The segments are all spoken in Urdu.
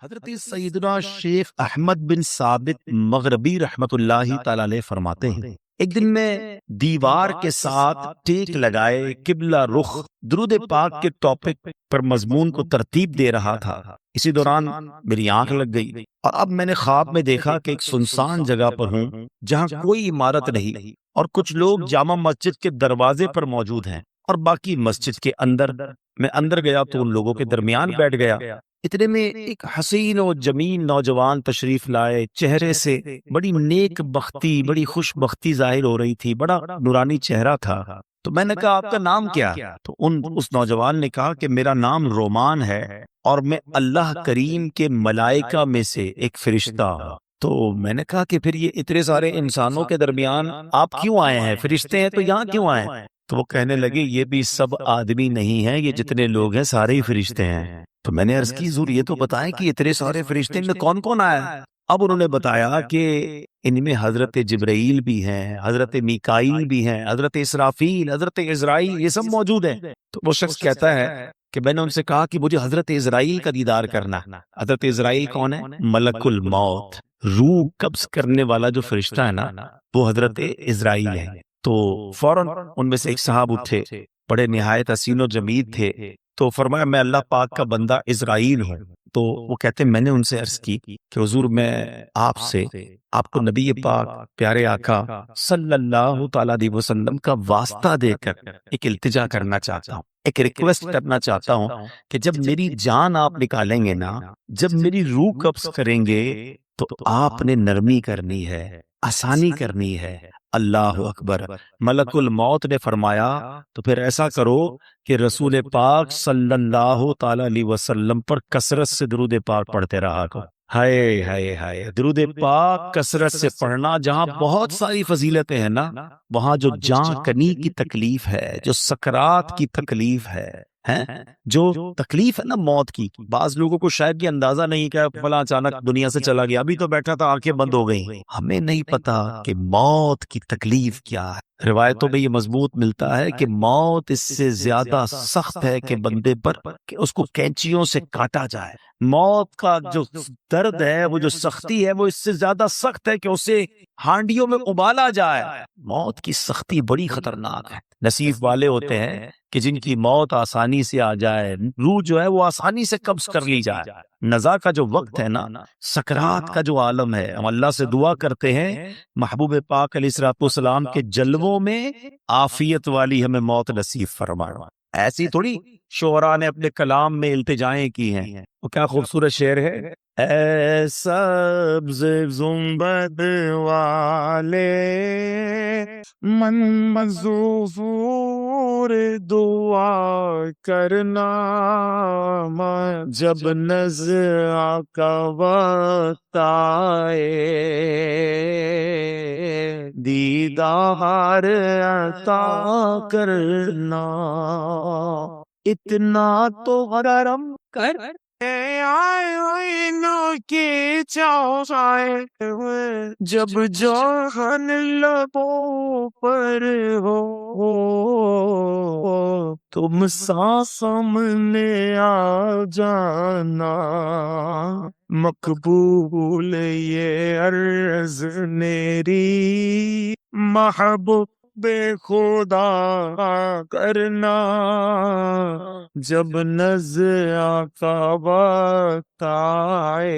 حضرت سیدنا شیخ احمد بن ثابت مغربی رحمت اللہ تعالی علیہ فرماتے ہیں، ایک دن میں دیوار کے ساتھ ٹیک لگائے قبلہ رخ درود پاک کے ٹاپک پر مضمون کو ترتیب دے رہا تھا۔ اسی دوران میری آنکھ لگ گئی اور اب میں نے خواب میں دیکھا کہ ایک سنسان جگہ پر ہوں جہاں کوئی عمارت نہیں اور کچھ لوگ جامع مسجد کے دروازے پر موجود ہیں اور باقی مسجد کے اندر۔ میں اندر گیا تو ان لوگوں کے درمیان بیٹھ گیا۔ اتنے میں ایک حسین و جمیل نوجوان تشریف لائے، چہرے سے بڑی نیک بختی، بڑی خوش بختی ظاہر ہو رہی تھی، بڑا نورانی چہرہ تھا۔ تو میں نے کہا آپ کا نام کیا؟ تو اس نوجوان نے کہا کہ میرا نام رومان ہے اور میں اللہ کریم کے ملائکہ میں سے ایک فرشتہ ہوں۔ تو میں نے کہا کہ پھر یہ اتنے سارے انسانوں کے درمیان آپ کیوں آئے ہیں؟ فرشتے ہیں تو یہاں کیوں آئے ہیں؟ تو وہ کہنے لگے یہ بھی سب آدمی نہیں ہیں، یہ جتنے لوگ ہیں سارے ہی فرشتے ہیں۔ تو میں نے عرض کی حضور یہ تو بتائیں کہ اتنے سارے فرشتے میں کون کون آیا؟ اب انہوں نے بتایا کہ ان میں حضرت جبرائیل بھی ہیں، حضرت میکائیل بھی ہیں، حضرت اسرافیل، حضرت عزرائیل، یہ سب موجود ہیں۔ تو وہ شخص کہتا ہے کہ میں نے ان سے کہا کہ مجھے حضرت عزرائیل کا دیدار کرنا۔ حضرت عزرائیل کون ہے؟ ملک الموت، روح قبض کرنے والا جو فرشتہ ہے نا، وہ حضرت عزرائیل ہے۔ تو فوراً ان میں سے ایک صاحب اٹھے، بڑے نہایت حسین و جمیل تھے، تو فرمایا میں اللہ پاک کا بندہ عزرائیل ہوں۔ تو وہ کہتے میں نے ان سے عرض کی کہ حضور میں آپ سے آپ کو نبی پاک پیارے آقا صلی اللہ تعالیٰ علیہ وسلم کا واسطہ دے کر ایک التجا کرنا چاہتا ہوں، ایک ریکویسٹ کرنا چاہتا ہوں کہ جب میری جان آپ نکالیں گے نا، جب میری روح قبض کریں گے تو آپ نے نرمی کرنی ہے، آسانی کرنی ہے۔ اللہ اکبر۔ ملک الموت نے فرمایا تو پھر ایسا کرو کہ رسول پاک صلی اللہ تعالی علیہ وسلم پر کثرت سے درود پاک پڑھتے رہا کرو۔ ہائے ہائے ہائے، درود پاک کثرت سے پڑھنا، جہاں بہت ساری فضیلتیں ہیں نا، وہاں جو جاں کنی کی تکلیف ہے، جو سکرات کی تکلیف ہے، جو تکلیف ہے نا موت کی، بعض لوگوں کو شاید یہ اندازہ نہیں کہ فلاں اچانک دنیا سے چلا گیا، ابھی تو بیٹھا تھا آنکھیں بند ہو گئی۔ ہمیں نہیں پتا کہ موت کی تکلیف کیا ہے۔ روایتوں میں یہ مضبوط ملتا ہے کہ موت اس سے زیادہ سخت ہے کہ بندے پر کہ اس کو کینچیوں سے کاٹا جائے۔ موت کا جو درد ہے، وہ جو سختی ہے، وہ اس سے زیادہ سخت ہے کہ اسے ہانڈیوں میں ابالا جائے۔ موت کی سختی بڑی خطرناک ہے۔ نصیب والے ہوتے ہیں کہ جن کی موت آسانی سے آ جائے، روح جو ہے وہ آسانی سے قبض کر لی جائے۔ نزا کا جو وقت ہے نا، سکرات کا جو عالم ہے، ہم اللہ سے دعا کرتے ہیں محبوب پاک علیہ الصلوۃ والسلام کے جلووں میں عافیت والی ہمیں موت نصیب فرمائے۔ ایسی تھوڑی شعراء نے اپنے کلام میں التجائیں کی ہیں۔ وہ کیا خوبصورت شعر ہے، اے سبز زنبد والے من مظفور دعا کرنا، جب نزع کا وقت آئے دیدار عطا کرنا، اتنا تو کرم کر کی چاہے جب جہان لبوں پر ہو، تم سامنے آ جانا، مقبول یہ عرض میری محبوب بے خدا کرنا، جب نزع کا وقت آئے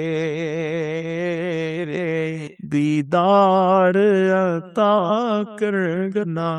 دیدار عطا کرنا۔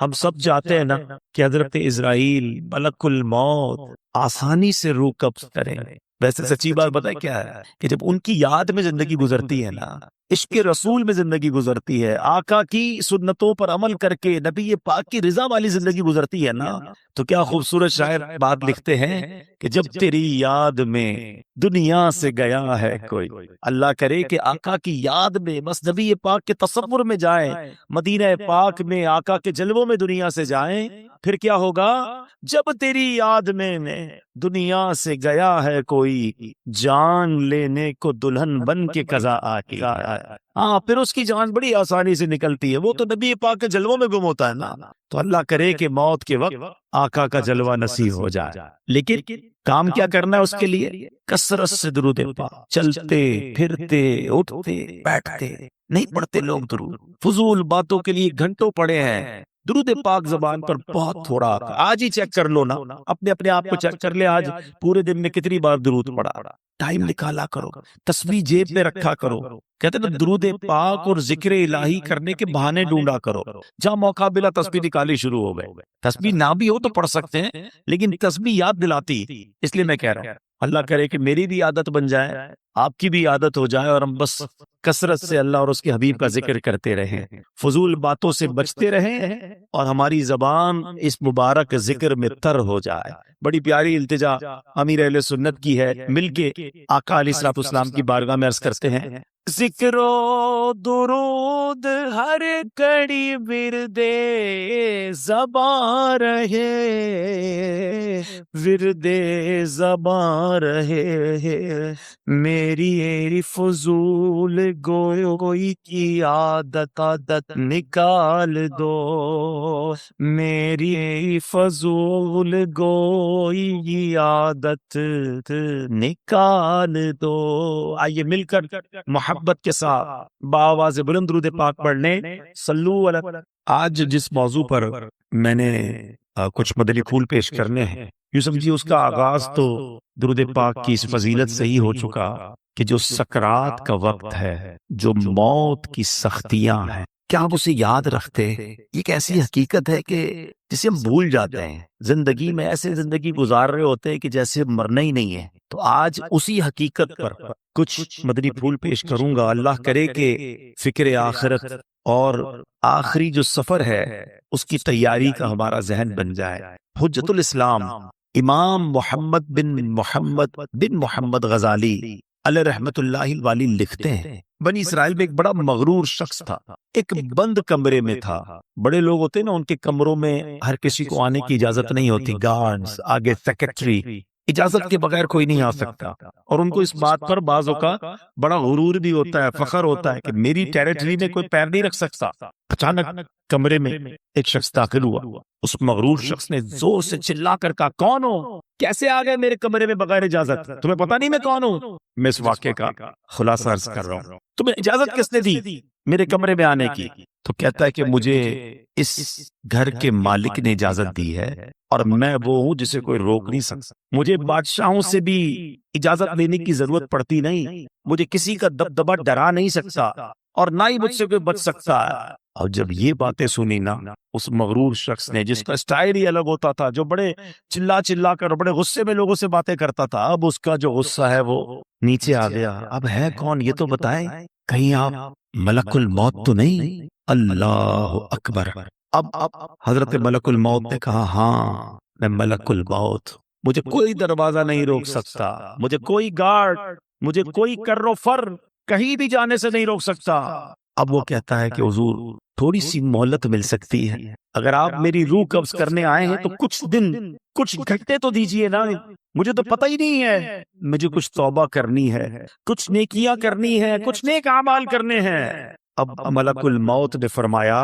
ہم سب چاہتے ہیں نا کہ حضرت عزرائیل ملک الموت آسانی سے روح قبض کریں۔ ویسے سچی بات بتائے کیا ہے کہ جب ان کی یاد میں زندگی گزرتی ہے نا، عشق رسول میں زندگی گزرتی ہے، آقا کی سنتوں پر عمل کر کے نبی پاک کی رضا والی زندگی گزرتی ہے نا، تو کیا خوبصورت شاعر بات لکھتے ہیں کہ جب تیری یاد میں دنیا سے گیا ہے کوئی، اللہ کرے کہ آقا کی یاد میں بس نبی پاک کے تصور میں جائیں، مدینہ پاک میں آقا کے جلووں میں دنیا سے جائیں، پھر کیا ہوگا؟ جب تیری یاد میں دنیا سے گیا ہے کوئی، جان لینے کو دلہن بن کے قضا آ ہے، ہاں پھر اس کی جان بڑی آسانی سے نکلتی ہے، وہ تو نبی پاک کے جلووں میں گم ہوتا ہے نا۔ تو اللہ کرے کہ موت کے وقت آقا کا جلوہ نصیب ہو جائے، لیکن کام کیا کرنا ہے اس کے لیے؟ کثرت سے درود پاک، چلتے پھرتے اٹھتے بیٹھتے نہیں پڑھتے لوگ درود، فضول باتوں کے لیے گھنٹوں پڑے ہیں۔ درود پاک زبان پر بہت تھوڑا آتا ہے۔ آج ہی چیک کر لو نا، اپنے آپ کو چیک کر لے، آج پورے دن میں کتنی بار درود پڑا۔ ٹائم نکالا کرو، تسبیح جیب میں رکھا کرو، کہتے ہیں نا درود پاک اور ذکر الہی کرنے کے بہانے ڈھونڈا کرو، جہاں موقع ملا تسبیح نکالی شروع ہو گئے۔ تسبیح نہ بھی ہو تو پڑھ سکتے ہیں، لیکن تسبیح یاد دلاتی، اس لیے میں کہہ رہا ہوں اللہ کرے کہ میری بھی عادت بن جائے، آپ کی بھی عادت ہو جائے، اور ہم بس کثرت سے اللہ اور اس کے حبیب کا ذکر کرتے رہیں، فضول باتوں سے بچتے رہیں، اور ہماری زبان اس مبارک ذکر میں تر ہو جائے۔ بڑی پیاری التجا امیر اہل سنت کی ہے، مل کے آقا علیہ الصلوۃ والسلام کی بارگاہ میں عرض کرتے ہیں، ذکر و درود ہر کڑی ورد زباں رہے، ورد زباں رہے، میری فضول گوئی کی عادت نکال دو، میری فضول گوئی کی عادت نکال دو۔ آئیے مل کر محبت کے ساتھ بآواز بلند درود پاک پڑھنے، صلو علی۔ آج جس موضوع پر میں نے کچھ مدنی پھول پیش کرنے ہیں، یوں سمجھیے اس کا آغاز تو درود پاک کی اس فضیلت سے ہی ہو چکا کہ جو سکرات کا وقت ہے، جو موت کی سختیاں ہیں، کیا آپ اسے یاد رکھتے؟ یہ ایک ایسی حقیقت ہے کہ جسے ہم بھول جاتے ہیں، زندگی میں ایسے زندگی گزار رہے ہوتے ہیں کہ جیسے مرنا ہی نہیں ہے۔ تو آج اسی حقیقت پر کچھ مدنی پھول پیش کروں گا۔ اللہ کرے کہ فکر آخرت اور آخری جو سفر ہے اس کی تیاری کا ہمارا ذہن بن جائے۔ حجت الاسلام امام محمد بن محمد غزالی علیہ رحمت اللہ والی لکھتے ہیں، بنی اسرائیل میں ایک بڑا مغرور شخص تھا، ایک بند کمرے میں تھا۔ بڑے لوگ ہوتے ہیں نا، ان کے کمروں میں ہر کسی کو آنے کی اجازت نہیں ہوتی، گارڈز آگے سیکرٹری، اجازت کے بغیر کوئی نہیں آ سکتا، اور ان کو اس بات پر بعضوں کا بڑا غرور بھی ہوتا ہے، فخر ہوتا ہے کہ میری ٹیریٹری میں کوئی پیر نہیں رکھ سکتا۔ اچانک کمرے میں ایک شخص داخل ہوا، اس مغرور شخص نے زور سے چلا کر کہا، کون ہو؟ کیسے آ گئے میرے کمرے میں بغیر اجازت؟ تمہیں پتہ نہیں میں کون ہوں؟ میں اس واقعے کا خلاصہ عرض کر رہا ہوں۔ تمہیں اجازت کس نے دی میرے کمرے میں آنے کی؟ تو کہتا ہے کہ مجھے اس گھر کے مالک نے اجازت دی ہے، اور میں وہ ہوں جسے کوئی روک نہیں سکتا۔ مجھے بادشاہوں سے بھی اجازت لینے کی ضرورت پڑتی نہیں، مجھے کسی کا دبدبہ ڈرا نہیں سکتا، اور نہ ہی مجھ سے کوئی بچ سکتا ہے۔ اور جب یہ باتیں سنی نا، اس مغرور شخص نے، جس کا سٹائل ہی الگ ہوتا تھا، جو بڑے چلا کر بڑے غصے میں لوگوں سے باتیں کرتا تھا، اب اس کا جو غصہ ہے وہ نیچے آ گیا۔ اب ہے کون یہ تو بتائیں، کہیں آپ ملک الموت تو نہیں؟ اللہ اکبر۔ اب حضرت ملک الموت نے کہا، ہاں میں ملک الموت، مجھے کوئی دروازہ نہیں روک سکتا، مجھے کوئی گارڈ، مجھے کوئی کر و فر کہیں بھی جانے سے نہیں روک سکتا۔ اب وہ کہتا ہے کہ حضور تھوڑی سی مہلت مل سکتی ہے، اگر آپ میری روح قبض کرنے آئے ہیں تو کچھ دن، کچھ گھنٹے تو دیجئے نا، مجھے تو پتہ ہی نہیں ہے، مجھے کچھ توبہ کرنی ہے، کچھ نیکیاں کرنی ہے، کچھ نیک اعمال کرنے ہیں۔ اب ملک الموت نے فرمایا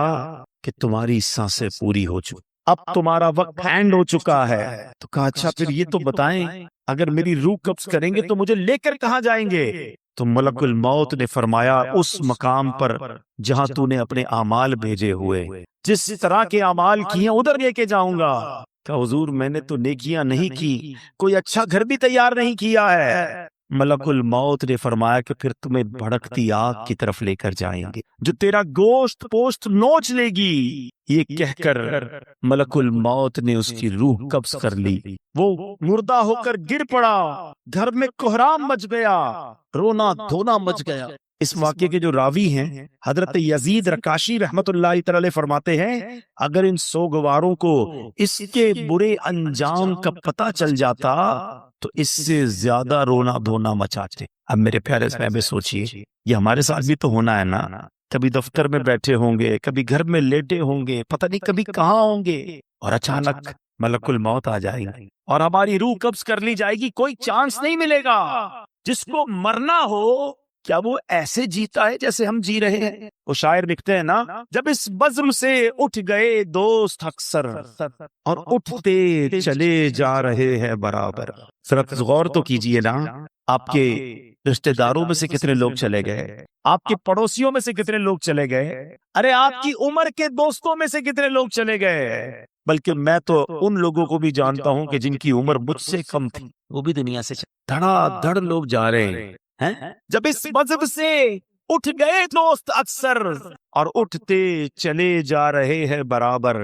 کہ تمہاری سانسیں پوری ہو چکی، اب تمہارا وقت اینڈ ہو چکا ہے۔ تو کہا اچھا پھر یہ تو بتائیں، اگر میری روح قبض کریں گے تو مجھے لے کر کہاں جائیں گے؟ تو ملک الموت نے فرمایا، اس مقام پر جہاں تو نے اپنے اعمال بھیجے ہوئے، جس طرح کے اعمال کیے ادھر لے کے جاؤں گا۔ کہ حضور میں نے تو نیکیاں نہیں کی، کوئی اچھا گھر بھی تیار نہیں کیا ہے۔ ملک الموت نے فرمایا کہ پھر تمہیں بھڑکتی آگ کی طرف لے کر جائیں گے، جو تیرا گوشت پوشت نوچ لے گی۔ یہ کہہ کر ملک الموت نے اس کی روح قبض کر لی، وہ مردہ ہو کر گر پڑا، گھر میں کوہرام مچ گیا، رونا دھونا مچ گیا۔ اس واقعے کے جو راوی ہیں حضرت یزید رکاشی رحمت اللہ تعالی علیہ فرماتے ہیں، اگر ان سوگواروں کو اس کے برے انجام کا پتہ چل جاتا تو اس سے زیادہ رونا دھونا مچاتے۔ اب میرے پیارے صاحب سوچئے، یہ ہمارے ساتھ بھی تو ہونا ہے نا، کبھی دفتر میں بیٹھے ہوں گے، کبھی گھر میں لیٹے ہوں گے، پتہ نہیں کبھی کہاں ہوں گے، اور اچانک ملک الموت آ جائے گی اور ہماری روح قبض کر لی جائے گی، کوئی چانس نہیں ملے گا۔ جس کو مرنا ہو کیا وہ ایسے جیتا ہے جیسے ہم جی رہے ہیں؟ وہ شاعر لکھتے ہیں نا، جب اس بزم سے اٹھ گئے دوست اکثر اور اٹھتے چلے جا رہے ہیں برابر۔ ذرا غور تو کیجئے نا، آپ کے رشتہ داروں میں سے کتنے لوگ چلے گئے، آپ کے پڑوسیوں میں سے کتنے لوگ چلے گئے، ارے آپ کی عمر کے دوستوں میں سے کتنے لوگ چلے گئے، بلکہ میں تو ان لوگوں کو بھی جانتا ہوں کہ جن کی عمر مجھ سے کم تھی، وہ بھی دنیا سے دھڑا دھڑ لوگ جا رہے ہیں۔ جب اس مذہب سے اٹھ گئے دوست اکثر اور اٹھتے چلے جا رہے ہیں برابر،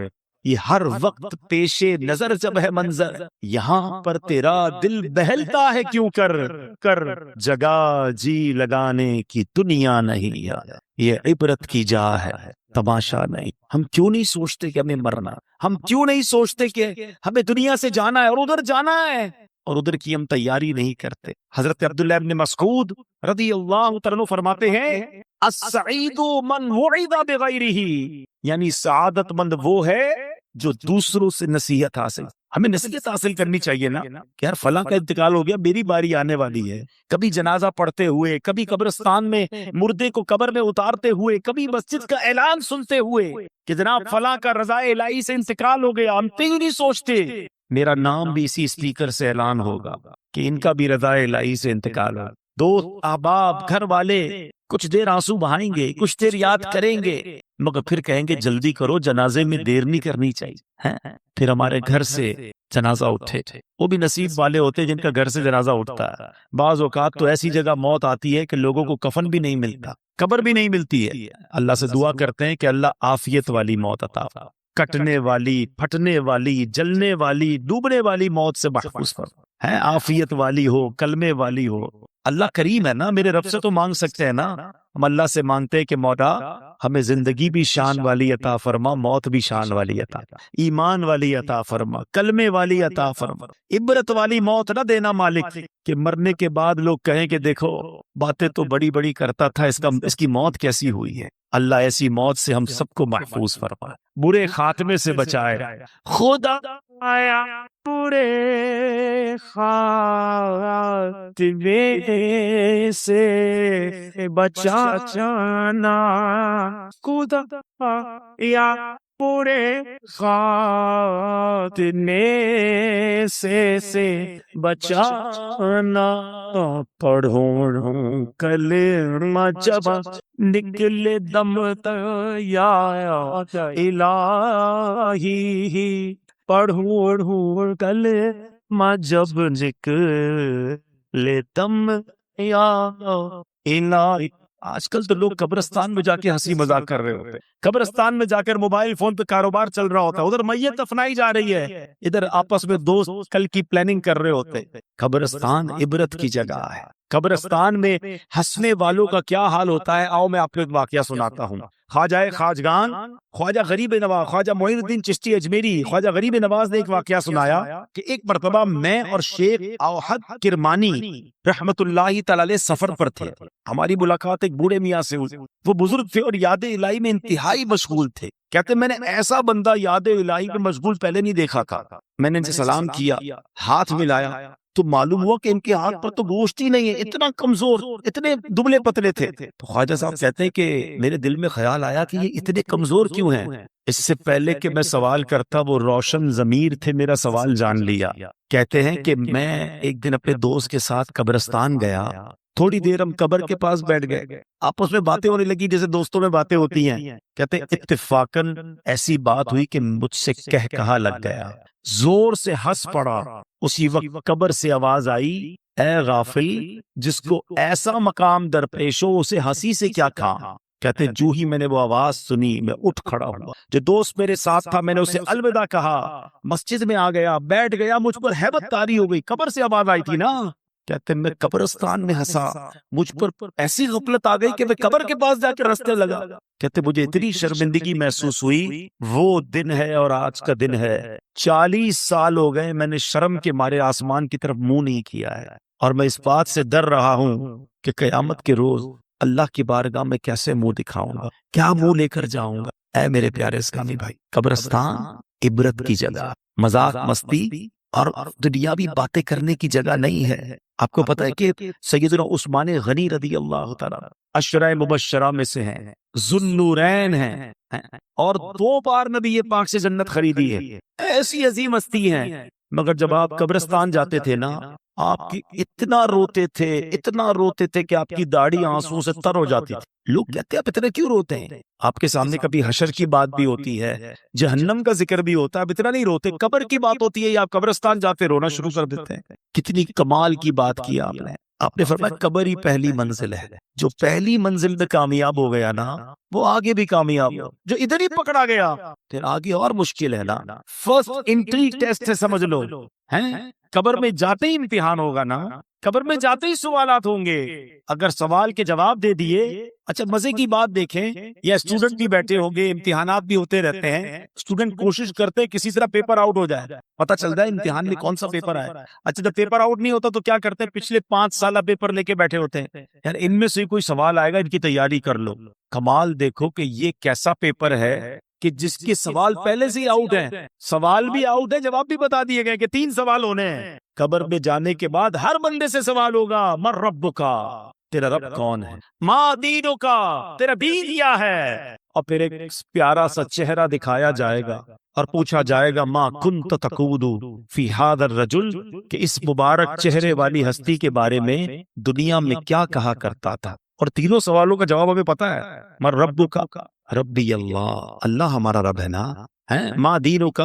یہ ہر وقت پیش نظر جب ہے منظر، یہاں پر تیرا دل بہلتا ہے کیوں کر جگہ جی لگانے کی دنیا نہیں یار، یہ عبرت کی جا ہے تماشا نہیں۔ ہم کیوں نہیں سوچتے کہ ہمیں مرنا، ہم کیوں نہیں سوچتے کہ ہمیں دنیا سے جانا ہے اور ادھر جانا ہے، اور ادھر کی ہم تیاری نہیں کرتے۔ حضرت عبداللہ ابن مسعود رضی اللہ تعالیٰ عنہ فرماتے ہیں، السعید من وعظ بغیرہ، یعنی سعادت مند وہ ہے جو دوسروں سے نصیحت حاصل، ہمیں نصیحت حاصل کرنی چاہیے نا کہ یار فلاں کا انتقال ہو گیا، میری باری آنے والی ہے۔ کبھی جنازہ پڑھتے ہوئے، کبھی قبرستان میں مردے کو قبر میں اتارتے ہوئے، کبھی مسجد کا اعلان سنتے ہوئے کہ جناب فلاں کا رضا الہی سے انتقال ہو گیا، ہم کہیں نہیں سوچتے میرا نام بھی اسی اسپیکر سے اعلان ہوگا کہ ان کا بھی رضا الہی سے انتقال ہو۔ دوست، احباب، گھر والے کچھ دیر آنسو بہائیں گے، کچھ دیر یاد کریں گے، مگر پھر کہیں گے جلدی کرو، جنازے میں دیر نہیں کرنی چاہیے۔ پھر ہمارے گھر سے جنازہ اٹھے، وہ بھی نصیب والے ہوتے جن کا گھر سے جنازہ اٹھتا ہے۔ بعض اوقات تو ایسی جگہ موت آتی ہے کہ لوگوں کو کفن بھی نہیں ملتا، قبر بھی نہیں ملتی ہے۔ اللہ سے دعا کرتے ہیں کہ اللہ عافیت والی موت عطا فرما، کٹنے والی، پھٹنے والی، جلنے والی، ڈوبنے والی موت سے محفوظ فرما، عافیت والی ہو، کلمے والی ہو۔ اللہ کریم ہے نا، میرے رب سے تو مانگ سکتے ہیں نا، ہم اللہ سے مانگتے ہیں کہ مولا ہمیں زندگی بھی شان والی عطا فرما، موت بھی شان والی عطا، ایمان والی عطا فرما، کلمے والی عطا فرما، عبرت والی موت نہ دینا مالک کہ مرنے کے بعد لوگ کہیں کہ دیکھو باتیں تو بڑی بڑی کرتا تھا، اس کی موت کیسی ہوئی ہے۔ اللہ ایسی موت سے ہم سب کو محفوظ فرمائے، برے خاتمے سے بچائے، خدا آیا برے خاتمے سے بچانا، خدا یا برے خاتمے سے بچانا، پڑھوں کلمہ جب نکلے دم یا الہی، پڑھوں کلمہ جب نکلے دم یا الہی۔ آج کل تو لوگ قبرستان میں جا کے ہنسی مذاق کر رہے ہوتے، قبرستان میں جا کر موبائل فون پہ کاروبار چل رہا ہوتا ہے، ادھر میت دفنائی جا رہی ہے، ادھر آپس میں دوست کل کی پلاننگ کر رہے ہوتے۔ قبرستان عبرت کی جگہ ہے، قبرستان میں ہنسنے والوں کا کیا حال ہوتا ہے، آؤ میں آپ کو ایک واقعہ سناتا ہوں۔ خواجہ خواجگان، خواجہ غریب نواز، خواجہ معین الدین چشتی اجمیری، خواجہ غریب نواز نے ایک واقعہ سنایا کہ ایک مرتبہ میں اور شیخ اوحد کرمانی رحمت اللہ تعالی علیہ سفر پر تھے، ہماری ملاقات ایک بوڑھے میاں سے ہوئی، وہ بزرگ تھے اور یاد الہی میں انتہائی مشغول تھے۔ کہتے میں نے ایسا بندہ یاد الہی میں مشغول پہلے نہیں دیکھا تھا۔ میں نے ان سے سلام کیا، ہاتھ ملایا تو معلوم ہوا کہ ان کے ہاتھ پر تو گوشت ہی نہیں ہے، اتنا کمزور، اتنے دبلے پتلے تھے۔ تو خواجہ صاحب کہتے ہیں کہ میرے دل میں خیال آیا کہ یہ اتنے کمزور کیوں ہیں۔ اس سے پہلے کہ میں سوال کرتا وہ روشن ضمیر تھے، میرا سوال جان لیا۔ کہتے ہیں کہ میں ایک دن اپنے دوست کے ساتھ قبرستان گیا، تھوڑی دیر ہم قبر کے پاس بیٹھ گئے، آپس میں باتیں ہونے لگی جیسے دوستوں میں باتیں ہوتی ہیں۔ کہتے ہیں اتفاقاً ایسی بات ہوئی کہ مجھ سے کہا لگ گیا، زور سے ہنس پڑا۔ اسی وقت قبر سے آواز آئی، اے غافل، جس کو ایسا مقام درپیش ہو اسے ہنسی سے کیا کام۔ کہتے جو ہی میں نے وہ آواز سنی میں اٹھ کھڑا ہوا، جو دوست میرے ساتھ تھا میں نے اسے الوداع کہا، مسجد میں آ گیا، بیٹھ گیا، مجھ پر ہیبت طاری ہو گئی، قبر سے آواز آئی تھی نا۔ کہتے میں قبرستان میں ہنسا، مجھ پر ایسی غفلت آ گئی کہ میں قبر کے پاس جا کے رستے لگا۔ کہتے مجھے اتنی شرمندگی محسوس ہوئی، وہ دن ہے اور آج کا دن ہے 40 سال ہو گئے میں نے شرم کے مارے آسمان کی طرف منہ نہیں کیا ہے، اور میں اس بات سے ڈر رہا ہوں کہ قیامت کے روز اللہ کی بارگاہ میں کیسے منہ دکھاؤں گا، کیا منہ لے کر جاؤں گا۔ اے میرے پیارے اسلامی بھائی، قبرستان عبرت کی جگہ، مذاق مستی اور دنیاوی باتیں کرنے کی جگہ نہیں ہے. آپ کو پتہ ہے کہ سیدنا عثمان غنی رضی اللہ تعالیٰ عشرہ مبشرہ میں سے ہیں، ذوالنورین ہیں، اور 2 بار نبی پاک سے جنت خریدی ہے. ایسی عظیم ہستی ہیں، مگر جب آپ قبرستان جاتے تھے نا، آپ کی اتنا روتے تھے کہ آپ کی داڑھی آنسوں سے تر ہو جاتی تھی. لوگ کہتے ہیں آپ اتنے کیوں روتے ہیں؟ آپ کے سامنے کبھی حشر کی بات بھی ہوتی ہے، جہنم کا ذکر بھی ہوتا ہے، اب اتنا نہیں روتے. قبر کی بات ہوتی ہے یا آپ قبرستان جاتے رونا شروع کر دیتے ہیں. کتنی کمال کی بات کی آپ نے فرمایا قبر ہی پہلی منزل ہے. جو پہلی منزل میں کامیاب ہو گیا نا، وہ آگے بھی کامیاب ہو. جو ادھر ہی پکڑا گیا پھر آگے اور مشکل ہے نا. فرسٹ انٹری ٹیسٹ ہے، سمجھ لو. قبر میں جاتے ہی امتحان ہوگا نا، قبر میں جاتے ہی سوالات ہوں گے. اگر سوال کے جواب دے دیے، اچھا مزے کی بات دیکھیں، یا اسٹوڈنٹ بھی بیٹھے ہوں گے، امتحانات بھی ہوتے رہتے ہیں، اسٹوڈنٹ کوشش کرتے ہیں کسی طرح پیپر آؤٹ ہو جائے. پتہ چلتا ہے امتحان میں کون سا پیپر آئے. اچھا جب پیپر آؤٹ نہیں ہوتا تو کیا کرتے ہیں؟ پچھلے 5 سالہ پیپر لے کے بیٹھے ہوتے ہیں، یار ان میں سے کوئی سوال آئے گا، ان کی تیاری کر لو. کمال دیکھو کہ یہ کیسا پیپر ہے کہ جس کے سوال پہلے سے ہی آؤٹ ہیں، سوال بھی آؤٹ ہے، جواب بھی بتا دیے گئے کہ 3 سوال ہونے ہیں. قبر میں جانے کے بعد ہر بندے سے سوال ہوگا، من ربک، تیرا رب کون ہے؟ ما دینک، تیرا دین کیا ہے؟ اور پھر ایک پیارا سا چہرہ دکھایا جائے گا اور پوچھا جائے گا ما کنت تقول فی ھذا الرجل، کہ اس مبارک چہرے والی ہستی کے بارے میں دنیا میں کیا کہا کرتا تھا. اور تینوں سوالوں کا جواب ہمیں پتا ہے. من ربک، ربی اللہ، اللہ ہمارا رب ہے نا. ما دینک،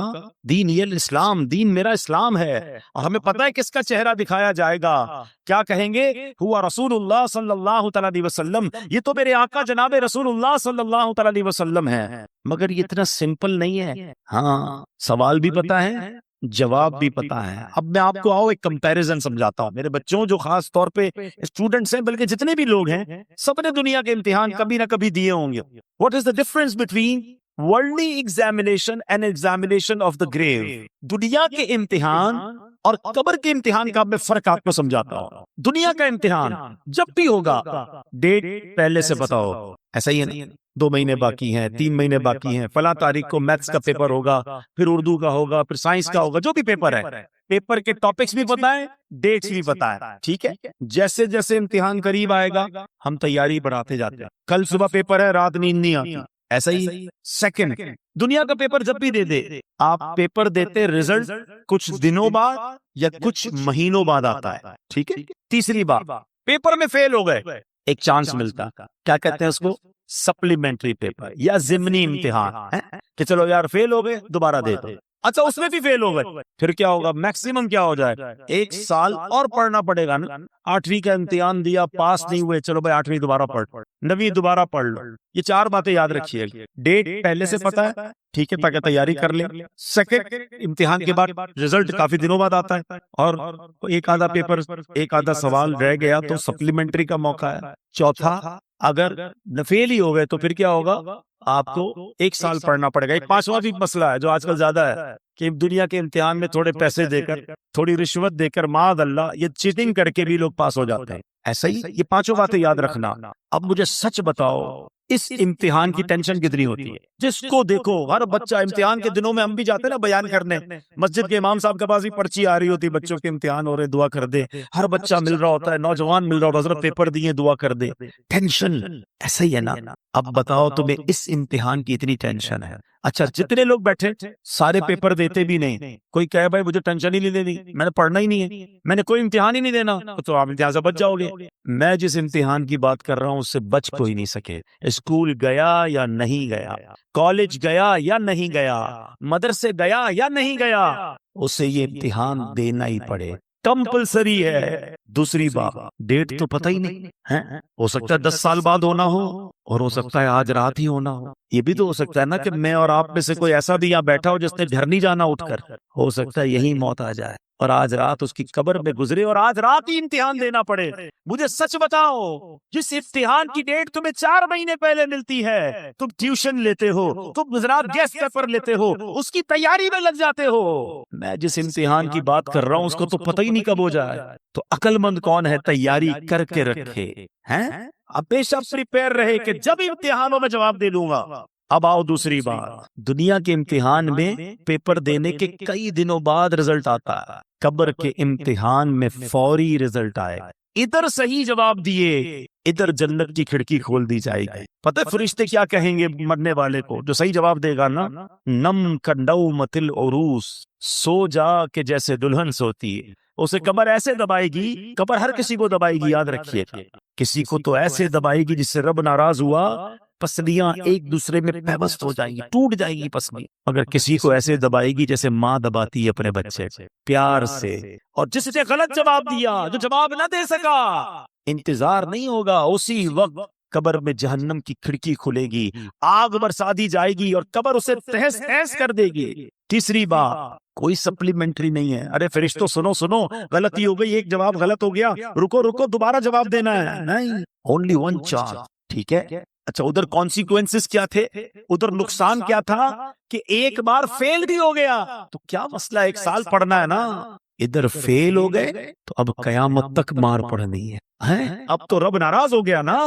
دین یہ الاسلام، دین میرا اسلام ہے. اور ہمیں پتہ ہے کس کا چہرہ دکھایا جائے گا. کیا کہیں گے؟ ہوا رسول اللہ صلی اللہ تعالی علیہ وسلم، یہ تو میرے آقا جناب رسول اللہ صلی اللہ تعالی علیہ وسلم ہے. مگر یہ اتنا سمپل نہیں ہے. ہاں سوال بھی پتہ ہے، جواب بھی پتہ ہے. اب میں آپ کو آؤ ایک کمپیریزن سمجھاتا ہوں. میرے بچوں جو خاص طور پہ اسٹوڈنٹس ہیں، بلکہ جتنے بھی لوگ ہیں، سب نے دنیا کے امتحان کبھی نہ کبھی دیے ہوں گے. What is the difference between worldly examination and examination of the grave? دنیا کے امتحان اور قبر کے امتحان کا میں فرق آپ کو سمجھاتا ہوں. دنیا کا امتحان جب بھی ہوگا ڈیٹ پہلے سے بتاؤ، ایسا ہی ہے نا، 2 مہینے باقی ہیں، 3 مہینے باقی ہیں، فلاں تاریخ کو میتھس کا پیپر ہوگا، پھر اردو کا ہوگا، پھر سائنس کا ہوگا، جو بھی پیپر ہے. پیپر کے ٹاپکس بھی پتہ ہے، ڈیٹس بھی پتہ ہے. ٹھیک ہے، جیسے جیسے امتحان قریب آئے گا ہم تیاری بڑھاتے جاتے ہیں. کل صبح پیپر ہے، رات نیند نہیں آتی، ایسا ہی. سیکنڈ، دنیا کا پیپر جب بھی دے دے، آپ پیپر دیتے، رزلٹ کچھ دنوں بعد یا کچھ مہینوں بعد آتا ہے. ٹھیک ہے. تیسری بات، پیپر میں فیل ہو گئے، ایک چانس ملتا، کیا کہتے ہیں اس کو؟ سپلیمنٹری پیپر یا ضمنی امتحان، کہ چلو یار فیل ہو گئے، دوبارہ دے دو. اچھا اس میں بھی فیل ہو گئے، پھر کیا ہوگا؟ میکسیمم کیا ہو جائے؟ 1 سال اور پڑھنا پڑے گا نا. 8ویں کا امتحان دیا، پاس نہیں ہوئے، چلو بھائی 8ویں دوبارہ پڑھ، 9ویں دوبارہ پڑھ لو. یہ 4 باتیں یاد رکھیے. ڈیٹ پہلے سے پتہ ہے، ٹھیک ہے، تاکہ تیاری کر لیں. سیکنڈ، امتحان کے بعد رزلٹ کافی دنوں بعد آتا ہے، اور ایک آدھا پیپر، ایک آدھا سوال رہ گیا تو سپلیمنٹری کا موقع ہے. چوتھا، اگر فیل ہی ہو گئے تو پھر کیا ہوگا؟ آپ کو 1 سال پڑھنا پڑے گا. ایک 5واں بھی مسئلہ ہے جو آج کل زیادہ ہے، کہ دنیا کے امتحان میں تھوڑے پیسے دے کر، تھوڑی رشوت دے کر، معاذ اللہ، یہ چیٹنگ کر کے بھی لوگ پاس ہو جاتے ہیں. ایسا ہی یہ 5 باتیں یاد رکھنا. اب مجھے سچ بتاؤ، اس امتحان کی ٹینشن کتنی ہوتی ہے؟ جس کو دیکھو ہر بچہ امتحان کے دنوں میں، ہم بھی جاتے ہیں نا بیان کرنے، مسجد کے امام صاحب کے پاس بھی پرچی آ رہی ہوتی، بچوں کے امتحان ہو رہے، دعا کر دے. ہر بچہ مل رہا ہوتا ہے، نوجوان مل رہا ہوتا ہے، حضرت پیپر دیے، دعا کر دے. ٹینشن ایسا ہی ہے نا. اب بتاؤ تمہیں اس امتحان کی اتنی ٹینشن ہے. اچھا جتنے لوگ بیٹھے سارے پیپر دیتے بھی نہیں، کوئی کہے بھائی مجھے ٹینشن ہی نہیں لینی، میں نے پڑھنا ہی نہیں ہے، میں نے کوئی امتحان ہی نہیں دینا، تو آپ امتحان سے بچ جاؤ گے. میں جس امتحان کی بات کر رہا ہوں اس سے بچ کو ہی نہیں سکے. اسکول گیا یا نہیں گیا، کالج گیا یا نہیں گیا، مدرسے گیا یا نہیں گیا، اسے یہ امتحان دینا ہی پڑے، کمپلسری ہے. دوسری بات، ڈیٹ تو پتہ ہی نہیں ہے، ہو سکتا ہے 10 سال بعد ہونا ہو، اور ہو سکتا ہے آج رات ہی ہونا ہو. یہ بھی تو ہو سکتا ہے نا کہ میں اور آپ میں سے کوئی ایسا بھی یہاں بیٹھا ہو جس نے گھر نہیں جانا اٹھ کر، ہو سکتا ہے یہی موت آ جائے اور آج رات اس کی قبر میں گزرے اور آج رات ہی امتحان دینا پڑے. مجھے سچ بتاؤ، جس امتحان کی ڈیٹ تمہیں 4 مہینے پہلے ملتی ہے، تم ٹیوشن لیتے ہو، تم گجرات گیسٹ پیپر لیتے ہو، اس کی تیاری میں لگ جاتے ہو. میں جس امتحان کی بات کر رہا ہوں اس کو تو پتہ ہی نہیں کب ہو جائے. تو عقل مند کون ہے؟ تیاری کر کے رکھے ہیں، ہمیشہ پریپیئر رہے کہ جب امتحانوں میں جواب دے لوں گا. اب آؤ دوسری بات، دنیا کے امتحان میں پیپر دینے کے کئی دنوں بعد رزلٹ آتا ہے، قبر کے امتحان میں فوری رزلٹ آئے گا، ادھر صحیح جواب دیے ادھر جنت کی کھڑکی کھول دی جائے گی۔ پتہ ہے فرشتے کیا کہیں گے مرنے والے کو جو صحیح جواب دے گا نا؟ نم کنومۃ العروس، سو جا کہ جیسے دلہن سوتی ہے۔ اسے قبر ایسے دبائے گی، قبر ہر کسی کو دبائے گی، یاد رکھیے، کسی کو تو ایسے دبائے گی جس سے رب ناراض ہوا پسلیاں ایک دوسرے میں پیوست ہو جائیں گی، ٹوٹ جائیں گی پسلیاں، مگر کسی کو ایسے دبائے گی جیسے ماں دباتی ہے اپنے بچے پیار سے۔ اور جس نے غلط جواب دیا، جو جواب نہ دے سکا، انتظار نہیں ہوگا، اسی وقت قبر میں جہنم کی کھڑکی کھلے گی، آگ برسا دی جائے گی اور قبر اسے تہس تہس کر دے گی۔ تیسری بات، کوئی سپلیمنٹری نہیں ہے، ارے فرشتوں سنو سنو، غلطی ہو گئی، ایک جواب غلط ہو گیا، رکو رکو دوبارہ جواب دینا ہے، نہیں، اونلی ون چانس، ٹھیک ہے۔ اچھا ادھر کانسیکوینسز کیا تھے، ادھر نقصان کیا تھا کہ ایک بار فیل بھی ہو گیا تو کیا مسئلہ، 1 سال پڑھنا ہے نا، ادھر فیل ہو گئے تو اب قیامت تک مار پڑنی ہے، اب تو رب ناراض ہو گیا نا،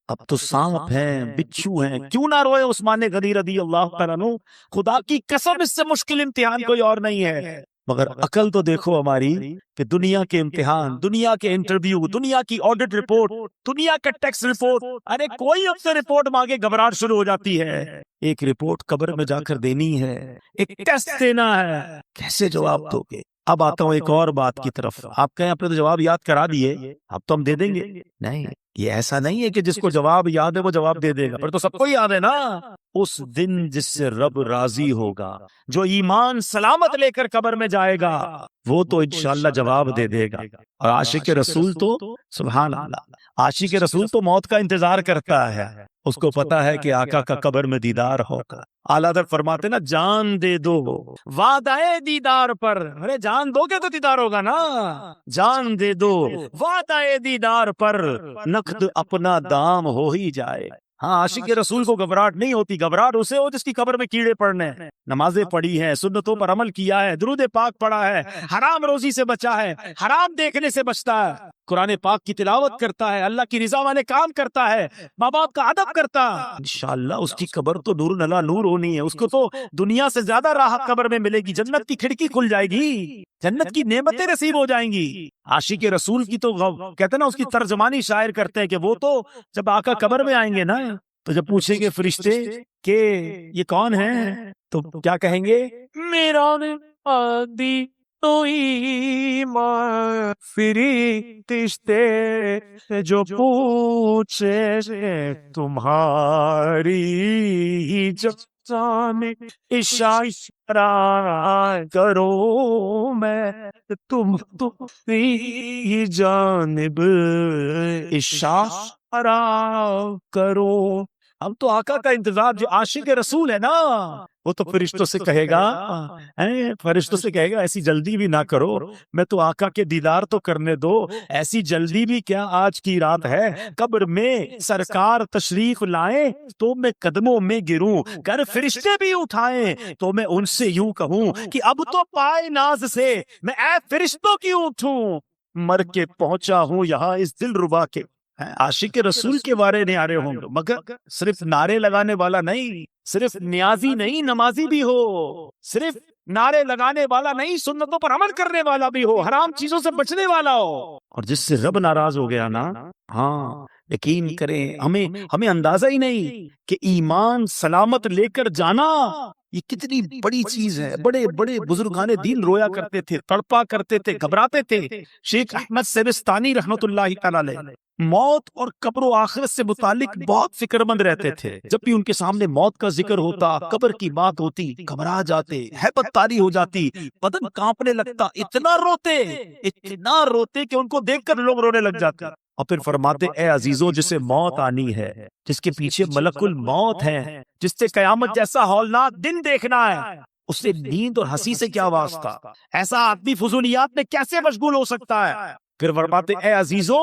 اب تو سانپ ہیں، بچھو ہیں، کیوں نہ روئے عثمان غنی رضی اللہ تعالیٰ عنہ، خدا کی قسم اس سے مشکل امتحان کوئی اور نہیں ہے، مگر عقل تو دیکھو ہماری کہ دنیا کے امتحان، دنیا کے انٹرویو، دنیا کی آڈٹ رپورٹ، دنیا کا ٹیکس رپورٹ، ارے کوئی اب سے رپورٹ مانگے گھبراہٹ شروع ہو جاتی ہے، ایک رپورٹ قبر میں جا کر دینی ہے، ایک ٹیسٹ دینا ہے، کیسے جواب دو گے؟ اب آتا ہوں ایک اور بات کی طرف، آپ کہیں آپ نے تو جواب یاد کرا دیے، اب تو ہم دے دیں گے، نہیں، یہ ایسا نہیں ہے کہ جس کو جواب یاد ہے وہ جواب دے دے گا، پھر تو سب کو ہی یاد ہے نا۔ اس دن جس سے رب راضی ہوگا، جو ایمان سلامت لے کر قبر میں جائے گا، وہ تو انشاءاللہ جواب دے دے گا، اور عاشق رسول تو سبحان اللہ، عاشق رسول تو موت کا انتظار کرتا ہے، اس کو پتا ہے کہ آقا کا قبر میں دیدار ہوگا۔ اعلیٰ حضرت فرماتے نا، جان دے دو وعدہ دیدار پر، ارے جان دو گے تو دیدار ہوگا نا، جان دے دو وعدہ دیدار پر، نقد اپنا دام ہو ہی جائے۔ ہاں عاشق رسول کو گھبراہٹ نہیں ہوتی، گھبراہٹ اسے ہو جس کی قبر میں کیڑے پڑنے، نمازیں پڑھی ہیں، سنتوں پر عمل کیا ہے، درود پاک پڑھا ہے، حرام روزی سے بچا ہے، حرام دیکھنے سے بچتا ہے، قرآن پاک کی تلاوت کرتا ہے، اللہ کی رضا والے کام کرتا ہے، ماں باپ کا ادب کرتا ہے، انشاءاللہ اس کی قبر تو نور نلا نور ہونی ہے، اس کو تو دنیا سے زیادہ راحت قبر میں ملے گی، جنت کی کھڑکی کھل جائے گی، جنت کی نعمتیں نصیب ہو جائیں گی۔ عاشق رسول کی تو کہتے ہیں نا، اس کی ترجمانی شاعر کرتے ہیں کہ وہ تو جب آقا قبر میں آئیں گے نا، تو جب پوچھیں گے فرشتے کہ یہ کون ہیں، تو کیا کہیں گے؟ میرا آدی تو ہی فرشتے جو پوچھے تمہاری جان، اشارہ کرو میں تم تمہاری جانب اشارہ کرو۔ اب تو آقا کا انتظار، جو عاشق رسول ہے نا، وہ تو فرشتوں سے کہے گا، فرشتوں سے کہے گا ایسی جلدی بھی نہ کرو، میں تو آقا کے دیدار تو کرنے دو، ایسی جلدی بھی کیا، آج کی رات ہے، قبر میں سرکار تشریف لائیں تو میں قدموں میں گروں، گر فرشتے بھی اٹھائیں تو میں ان سے یوں کہوں کہ اب تو پائے ناز سے میں اے فرشتوں کیوں اٹھوں، مر کے پہنچا ہوں یہاں اس دل ربا کے۔ عاشق رسول کے بارے نعرے ہوں گے، مگر صرف نعرے لگانے والا نہیں، صرف نیازی نہیں، نمازی بھی ہو، صرف نعرے لگانے والا نہیں، سنتوں پر عمل کرنے والا بھی ہو، حرام چیزوں سے بچنے والا ہو، اور جس سے رب ناراض ہو گیا نا، ہاں یقین کریں، ہمیں اندازہ ہی نہیں کہ ایمان سلامت لے کر جانا یہ کتنی بڑی چیز ہے۔ بڑے بڑے بزرگان دین رویا کرتے تھے، تڑپا کرتے تھے، گھبراتے تھے۔ شیخ احمد سیبستانی رحمت اللہ تعالی علیہ موت اور قبر و آخرت سے متعلق بہت فکر مند رہتے تھے، جب بھی ان کے سامنے موت کا ذکر ہوتا، قبر کی بات ہوتی، گھبرا جاتے، ہیبت طاری ہو جاتی، بدن کانپنے لگتا، اتنا روتے کہ ان کو دیکھ کر لوگ رونے لگ جاتے، اور پھر فرماتے اے عزیزو، جسے موت آنی ہے، جس کے پیچھے ملک الموت ہے، جس سے قیامت جیسا ہولناک دن دیکھنا ہے، اس سے نیند اور ہنسی سے کیا واسطہ؟ ایسا آدمی فضولیات میں کیسے مشغول ہو سکتا ہے؟ پھر فرماتے اے عزیزو،